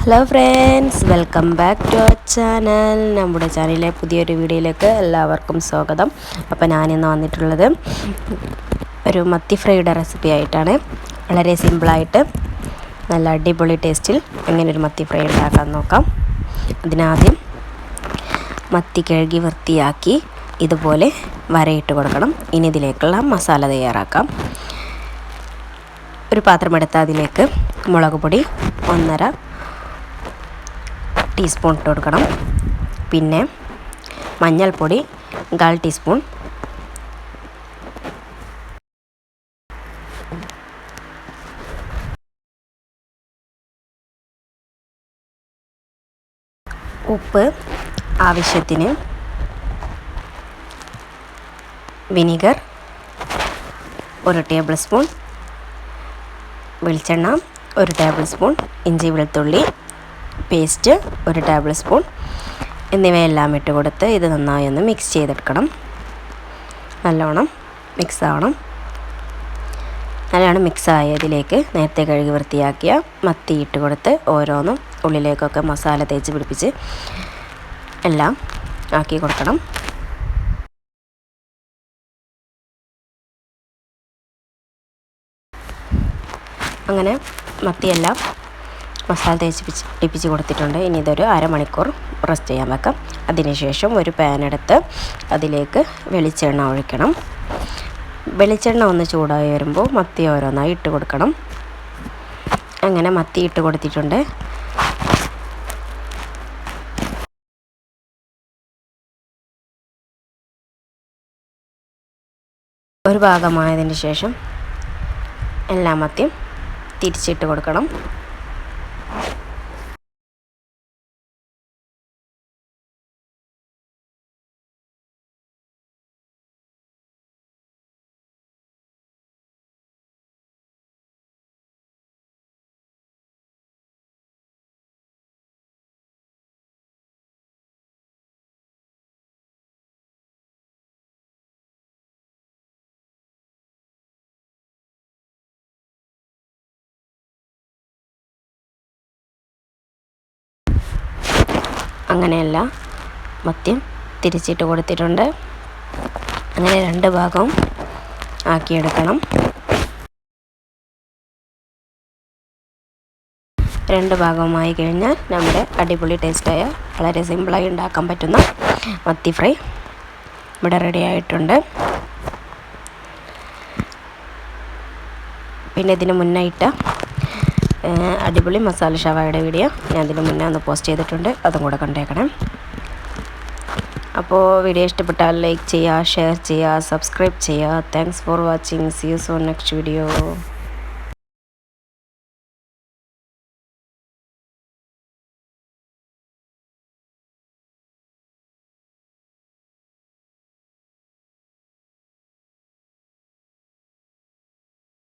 Hello friends, welcome back to our channel. നമ്മുടെ ചാനലിലെ പുതിയൊരു വീഡിയോയിലേക്ക് എല്ലാവർക്കും സ്വാഗതം. അപ്പോൾ ഞാനിന്ന് വന്നിട്ടുള്ളത് ഒരു മത്തി ഫ്രൈയുടെ റെസിപ്പി ആയിട്ടാണ്. വളരെ സിമ്പിളായിട്ട് നല്ല അടിപൊളി ടേസ്റ്റിൽ എങ്ങനെ ഒരു മത്തി ഫ്രൈ ഉണ്ടാക്കാൻ നോക്കാം. അതിനാദ്യം മത്തി കഴുകി വൃത്തിയാക്കി ഇതുപോലെ വരയിട്ട് കൊടുക്കണം. ഇനി ഇതിലേക്കുള്ള മസാല തയ്യാറാക്കാം. ഒരു പാത്രമെടുത്ത് അതിലേക്ക് മുളക് പൊടി 1.5 ടീസ്പൂൺ ഇട്ട് കൊടുക്കണം. പിന്നെ മഞ്ഞൾപ്പൊടി 1/4 ടീസ്പൂൺ, ഉപ്പ് ആവശ്യത്തിന്, വിനീഗർ 1 ടേബിൾ സ്പൂൺ, വെളിച്ചെണ്ണ 1 ടേബിൾ സ്പൂൺ, ഇഞ്ചി വെളുത്തുള്ളി പേസ്റ്റ് 1 ടേബിൾ സ്പൂൺ എന്നിവയെല്ലാം ഇട്ട് കൊടുത്ത് ഇത് നന്നായി ഒന്ന് മിക്സ് ചെയ്തെടുക്കണം. നല്ലോണം മിക്സ് ആവണം. നല്ലോണം മിക്സ് ആയതിലേക്ക് നേരത്തെ കഴുകി വൃത്തിയാക്കിയ മത്തി ഇട്ട് കൊടുത്ത് ഓരോന്നും ഉള്ളിലേക്കൊക്കെ മസാല തേച്ച് പിടിപ്പിച്ച് എല്ലാം ആക്കി കൊടുക്കണം. അങ്ങനെ മത്തിയെല്ലാം മസാല തേച്ച് പിടിപ്പിച്ച് കൊടുത്തിട്ടുണ്ട്. ഇനി ഇതൊരു അരമണിക്കൂർ റെസ്റ്റ് ചെയ്യാൻ വെക്കാം. അതിനുശേഷം ഒരു പാൻ എടുത്ത് അതിലേക്ക് വെളിച്ചെണ്ണ ഒഴിക്കണം. വെളിച്ചെണ്ണ ഒന്ന് ചൂടായി വരുമ്പോൾ മത്തി ഓരോന്നായി ഇട്ട് കൊടുക്കണം. അങ്ങനെ മത്തി ഇട്ട് കൊടുത്തിട്ടുണ്ട്. ഒരു ഭാഗമായതിന് ശേഷം എല്ലാ മത്തിയും തിരിച്ചിട്ട് കൊടുക്കണം. അങ്ങനെയല്ല മത്തിയും തിരിച്ചിട്ട് കൊടുത്തിട്ടുണ്ട്. അങ്ങനെ 2 ഭാഗവും ആക്കിയെടുക്കണം. 2 ഭാഗവുമായി കഴിഞ്ഞാൽ നമ്മുടെ അടിപൊളി ടേസ്റ്റായ വളരെ സിമ്പിളായി ഉണ്ടാക്കാൻ പറ്റുന്ന മത്തി ഫ്രൈ ഇവിടെ റെഡി ആയിട്ടുണ്ട്. പിന്നെ ഇതിന് മുന്നായിട്ട് അടിപൊളി മസാല ഷവായുടെ വീഡിയോ ഞാൻ ഇതിന് മുന്നേ ഒന്ന് പോസ്റ്റ് ചെയ്തിട്ടുണ്ട്. അതും കൂടെ കണ്ടേക്കണം. അപ്പോൾ വീഡിയോ ഇഷ്ടപ്പെട്ടാൽ ലൈക്ക് ചെയ്യുക, ഷെയർ ചെയ്യുക, സബ്സ്ക്രൈബ് ചെയ്യുക. Thanks for watching. See you soon next video.